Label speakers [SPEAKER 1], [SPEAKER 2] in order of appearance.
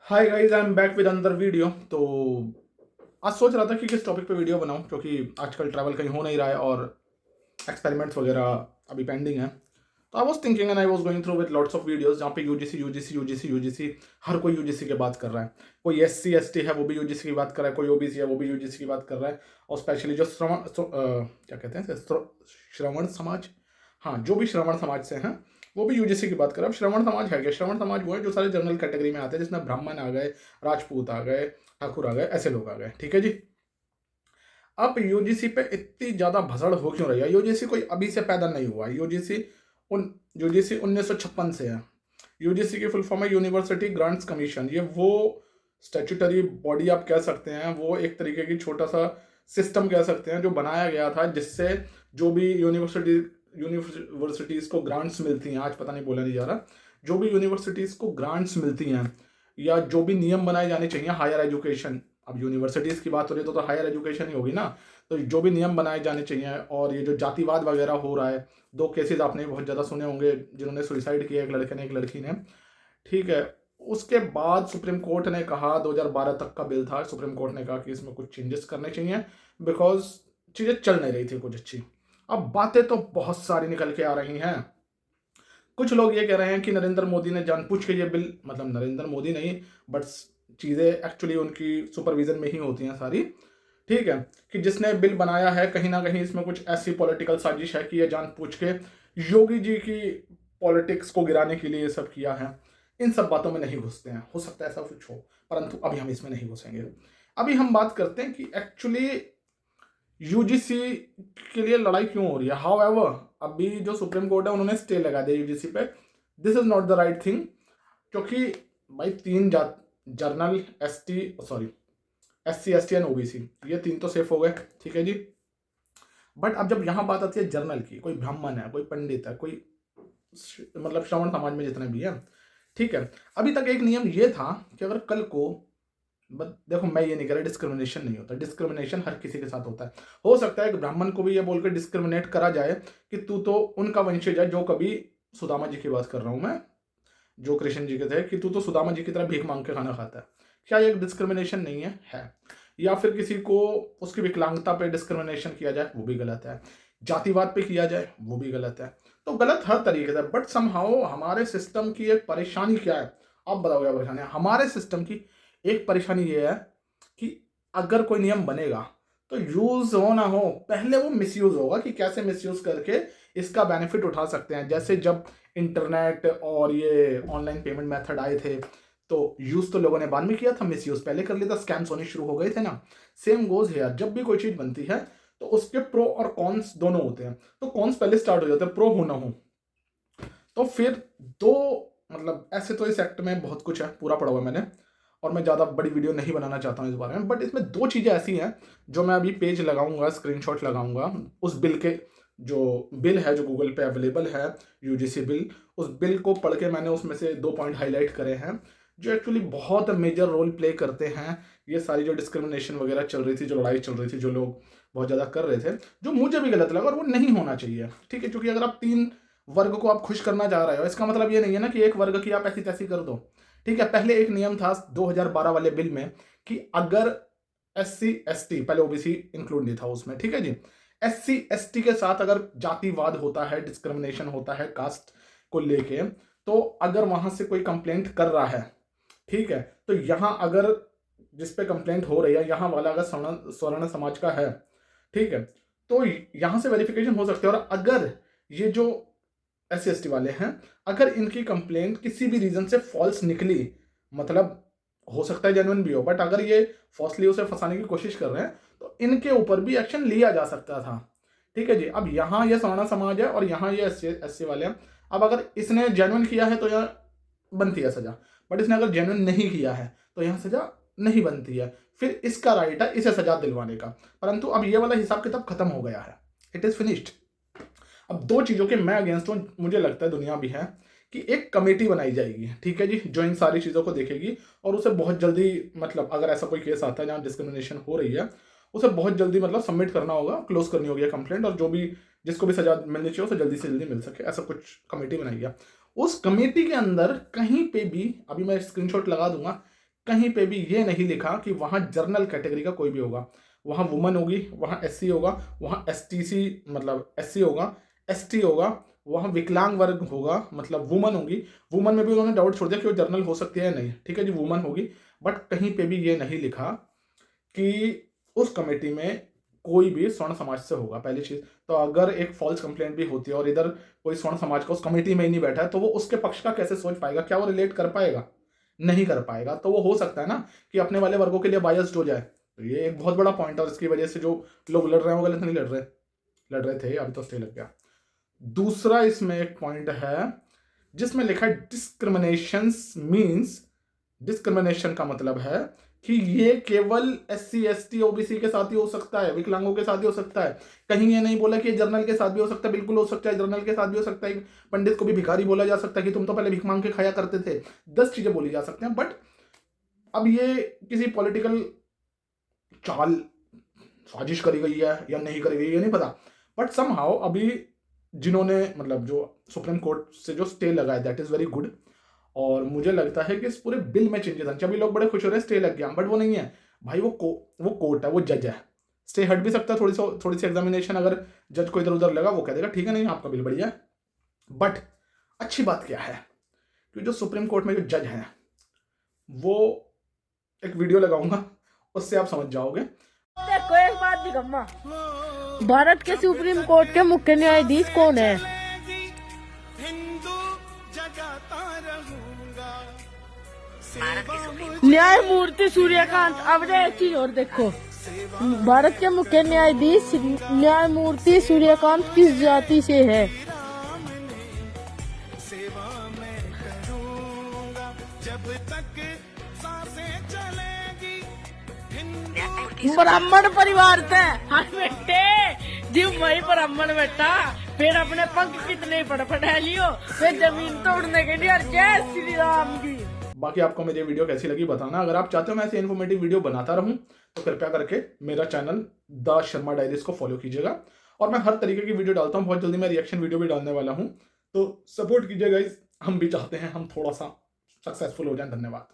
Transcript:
[SPEAKER 1] Hi guys, I am back with another video. तो आज सोच रहा था कि किस टॉपिक पे वीडियो बनाऊं, क्योंकि आजकल ट्रैवल कहीं हो नहीं रहा है और एक्सपेरिमेंट्स वगैरह अभी पेंडिंग है। तो I was thinking and I was going through with lots of videos जहाँ पे यूजीसी यूजीसी यूजीसी यूजीसी हर कोई यूजीसी की बात कर रहा है। कोई एससी एसटी है वो भी यूजीसी की बात कर रहा है, कोई ओबीसी है वो भी यूजीसी की बात कर रहा है। और स्पेशली जो क्या कहते हैं श्रवण समाज, हाँ, जो भी श्रवण समाज से हैं वो भी यूजीसी की बात कर रहा है। अब श्रवण समाज है क्या? श्रवण समाज वो है जो सारे जनरल कैटेगरी में आते हैं, जिसमें ब्राह्मण आ गए, राजपूत आ गए, ठाकुर आ गए, ऐसे लोग आ गए। ठीक है जी। अब यूजीसी पे इतनी ज्यादा भसड़ हो क्यों रही है? यूजीसी कोई अभी से पैदा नहीं हुआ है। यूजीसी 1956 से है। यूजीसी की फुल फॉर्म है यूनिवर्सिटी ग्रांट्स कमीशन। ये वो स्टैट्यूटरी बॉडी आप कह सकते हैं, वो एक तरीके की छोटा सा सिस्टम कह सकते हैं जो बनाया गया था, जिससे जो भी यूनिवर्सिटीज को ग्रांट्स मिलती हैं, आज पता नहीं बोला नहीं जा रहा, जो भी यूनिवर्सिटीज को ग्रांट्स मिलती हैं या जो भी नियम बनाए जाने चाहिए हायर एजुकेशन, अब यूनिवर्सिटीज की बात हो रही है तो हायर एजुकेशन ही होगी ना। तो जो भी नियम बनाए जाने चाहिए, और ये जो जातिवाद वगैरह हो रहा है, दो केसेस आपने बहुत ज़्यादा सुने होंगे जिन्होंने सुसाइड किया, एक लड़के ने एक लड़की ने। ठीक है। उसके बाद सुप्रीम कोर्ट ने कहा, 2012 तक का बिल था, सुप्रीम कोर्ट ने कहा कि इसमें कुछ चेंजेस करने चाहिए, बिकॉज चीज़ें चल नहीं रही थी कुछ अच्छी। अब बातें तो बहुत सारी निकल के आ रही हैं। कुछ लोग ये कह रहे हैं कि नरेंद्र मोदी ने जानबूझ के ये बिल, मतलब नरेंद्र मोदी नहीं, बट चीज़ें एक्चुअली उनकी सुपरविजन में ही होती हैं सारी। ठीक है। कि जिसने बिल बनाया है, कहीं ना कहीं इसमें कुछ ऐसी पॉलिटिकल साजिश है कि ये जानबूझ के योगी जी की पॉलिटिक्स को गिराने के लिए ये सब किया है। इन सब बातों में नहीं घुसते हैं, हो सकता है ऐसा कुछ हो, परंतु अभी हम इसमें नहीं घुसेंगे। अभी हम बात करते हैं कि एक्चुअली यूजीसी के लिए लड़ाई क्यों हो रही है। हाउ एवर, अभी जो सुप्रीम कोर्ट है उन्होंने स्टे लगा दिया यूजीसी पे। This is not the right thing, क्योंकि भाई तीन जात, journal, ST, sorry, SC ST and OBC, ये तीन तो सेफ हो गए। ठीक है जी। बट अब जब यहाँ बात आती है जर्नल की, कोई ब्राह्मण है, कोई पंडित है, कोई मतलब श्रवण समाज में जितने भी हैं, ठीक है, अभी तक एक नियम ये था कि अगर कल को, बट देखो मैं ये नहीं कह रहा डिस्क्रिमिनेशन नहीं होता, डिस्क्रिमिनेशन हर किसी के साथ होता है। हो सकता है कि ब्राह्मण को भी ये बोलकर डिस्क्रिमिनेट करा जाए कि तू तो उनका वंशज है, जो कभी, सुदामा जी की बात कर रहा हूं मैं, जो कृष्ण जी के थे, कि तू तो सुदामा जी की तरह भीख मांग के खाना खाता है। क्या ये डिस्क्रिमिनेशन नहीं है? या फिर किसी को उसकी विकलांगता पे डिस्क्रिमिनेशन किया जाए, वो भी गलत है। जातिवाद पे किया जाए, वो भी गलत है। तो गलत हर तरीके से। बट समहाउ हमारे सिस्टम की एक परेशानी क्या है? आप बताओ क्या परेशानी है हमारे सिस्टम की? एक परेशानी ये है कि अगर कोई नियम बनेगा तो यूज हो ना हो, पहले वो मिसयूज होगा कि कैसे मिसयूज करके इसका बेनिफिट उठा सकते हैं। जैसे जब इंटरनेट और ये ऑनलाइन पेमेंट मेथड आए थे, तो यूज तो लोगों ने बाद में किया था, मिस यूज पहले कर लिया था, स्कैम्स होने शुरू हो गए थे ना। सेम गोज हेयर, जब भी कोई चीज बनती है तो उसके प्रो और कॉन्स दोनों होते हैं। तो कॉन्स पहले स्टार्ट हो जाते हैं, प्रो हो ना हो। तो फिर दो, मतलब ऐसे तो इस एक्ट में बहुत कुछ है, पूरा पढ़ा हुआ है मैंने, और मैं ज़्यादा बड़ी वीडियो नहीं बनाना चाहता हूँ इस बारे में। बट इसमें दो चीज़ें ऐसी हैं जो मैं अभी पेज लगाऊंगा, स्क्रीनशॉट लगाऊंगा उस बिल के, जो बिल है जो गूगल पे अवेलेबल है, यूजीसी बिल, उस बिल को पढ़ के मैंने उसमें से दो पॉइंट हाईलाइट करे हैं जो एक्चुअली बहुत मेजर रोल प्ले करते हैं। ये सारी जो डिस्क्रिमिनेशन वगैरह चल रही थी, जो लड़ाई चल रही थी, जो लोग बहुत ज़्यादा कर रहे थे, जो मुझे भी गलत लगा, और वो नहीं होना चाहिए। ठीक है, क्योंकि अगर आप तीन वर्ग को आप खुश करना चाह रहे हो, इसका मतलब ये नहीं है ना कि एक वर्ग की आप ऐसी तैसी कर दो। ठीक है, पहले एक नियम था 2012 वाले बिल में कि अगर एससी एसटी, पहले ओबीसी इंक्लूड नहीं था उसमें, ठीक है जी, एससी एसटी के साथ अगर जातिवाद होता है, डिस्क्रिमिनेशन होता है कास्ट को लेके, तो अगर वहां से कोई कंप्लेंट कर रहा है, ठीक है, तो यहां अगर जिस पे कंप्लेंट हो रही है, यहां वाला अगर स्वर्ण समाज का है, ठीक है, तो यहां से वेरिफिकेशन हो सकती है। और अगर ये जो एस सी वाले हैं, अगर इनकी कंप्लेंट किसी भी रीजन से फॉल्स निकली, मतलब हो सकता है जेन्युइन भी हो, बट अगर ये फॉल्सली उसे फंसाने की कोशिश कर रहे हैं, तो इनके ऊपर भी एक्शन लिया जा सकता था। ठीक है जी। अब यहाँ ये सवर्णा समाज है और यहाँ ये एस सी वाले हैं। अब अगर इसने जेन्युइन किया है तो यहाँ बनती है सजा, बट इसने अगर जेन्युइन नहीं किया है तो यहाँ सजा नहीं बनती है। फिर इसका राइट है इसे सजा दिलवाने का, परंतु अब ये वाला हिसाब किताब खत्म हो गया है, इट इज फिनिश्ड। अब दो चीज़ों के मैं अगेंस्ट हूँ, मुझे लगता है दुनिया भी है, कि एक कमेटी बनाई जाएगी, ठीक है जी, जो इन सारी चीज़ों को देखेगी और उसे बहुत जल्दी, मतलब अगर ऐसा कोई केस आता है जहाँ डिस्क्रिमिनेशन हो रही है, उसे बहुत जल्दी मतलब सबमिट करना होगा, क्लोज करनी होगी कंप्लेंट, और जो भी जिसको भी सजा मिलनी चाहिए उसे जल्दी से जल्दी मिल सके, ऐसा कुछ कमेटी बनाई है। उस कमेटी के अंदर कहीं पे भी, अभी मैं स्क्रीनशॉट लगा दूंगा, कहीं पे भी ये नहीं लिखा कि वहाँ जनरल कैटेगरी का कोई भी होगा। वहाँ वुमन होगी, वहाँ एससी होगा, वहाँ एसटीसी मतलब एससी होगा, एसटी होगा, वहाँ विकलांग वर्ग होगा मतलब वुमन होगी। वुमन में भी उन्होंने डाउट छोड़ दिया कि वो जनरल हो सकती है या नहीं, ठीक है जी, वुमन होगी। बट कहीं पे भी ये नहीं लिखा कि उस कमेटी में कोई भी स्वर्ण समाज से होगा, पहली चीज। तो अगर एक फॉल्स कंप्लेंट भी होती है और इधर कोई स्वर्ण समाज का उस कमेटी में ही नहीं बैठा है, तो वो उसके पक्ष का कैसे सोच पाएगा? क्या वो रिलेट कर पाएगा? नहीं कर पाएगा। तो वो हो सकता है ना कि अपने वाले वर्गों के लिए बायस्ड हो जाए। तो ये एक बहुत बड़ा पॉइंट है और इसकी वजह से जो लोग लड़ रहे हैं वो गलत नहीं लड़ रहे थे, अभी तो स्टे लग गया। दूसरा इसमें एक पॉइंट है जिसमें लिखा है डिस्क्रिमिनेशन मीन्स, डिस्क्रिमिनेशन का मतलब है कि ये केवल एससी एसटी ओबीसी के साथ ही हो सकता है, विकलांगों के साथ ही हो सकता है। कहीं ये नहीं बोला कि जर्नल के साथ भी हो सकता है, बिल्कुल हो सकता है, जर्नल के साथ भी हो सकता है। पंडित को भी भिखारी बोला जा सकता है कि तुम तो पहले भिख मांग के खाया करते थे। 10 चीजें बोली जा सकती हैं। बट अब ये किसी पॉलिटिकल चाल साजिश करी गई है या नहीं करी गई है नहीं पता, बट समहाउ अभी जिन्होंने मतलब जो सुप्रीम कोर्ट से जो स्टे लगा है दैट इज वेरी गुड। और मुझे लगता है कि इस पूरे बिल में चेंजेस आने चाहिए। अभी लोग बड़े खुश हो रहे हैं स्टे लग गया, बट वो नहीं है भाई, वो कोर्ट है, वो जज है। स्टे हट भी सकता है, थोड़ी सी एग्जामिनेशन अगर जज को इधर उधर लगा वो कह देगा ठीक है नहीं आपका बिल बढ़िया है। बट अच्छी बात क्या है कि जो सुप्रीम कोर्ट में जो जज हैं वो, एक वीडियो लगाऊंगा उससे आप समझ जाओगे।
[SPEAKER 2] देखो एक बात निकम्मा, भारत के सुप्रीम कोर्ट के मुख्य न्यायाधीश कौन है? न्यायमूर्ति सूर्यकांत। अब एक चीज और देखो, भारत के मुख्य न्यायाधीश न्यायमूर्ति सूर्यकांत किस जाति से है? ब्राह्मण परिवार से। हाँ बेटे, जिम वही ब्राह्मण बेटा, फिर अपने पंख कितने फटफटा लियो, फिर जमीन तोड़ने के लिए। जय श्री राम की।
[SPEAKER 1] बाकी आपको मेरी वीडियो कैसी लगी बताना। अगर आप चाहते हो मैं ऐसे इन्फॉर्मेटिव वीडियो बनाता रहूं तो कृपया करके मेरा चैनल द शर्मा डायरीज को फॉलो कीजिएगा। और मैं हर तरीके की वीडियो डालता हूं, बहुत जल्दी मैं रिएक्शन वीडियो भी डालने वाला हूं, तो सपोर्ट कीजिएगा। हम भी चाहते हैं हम थोड़ा सा सक्सेसफुल हो जाएं। धन्यवाद।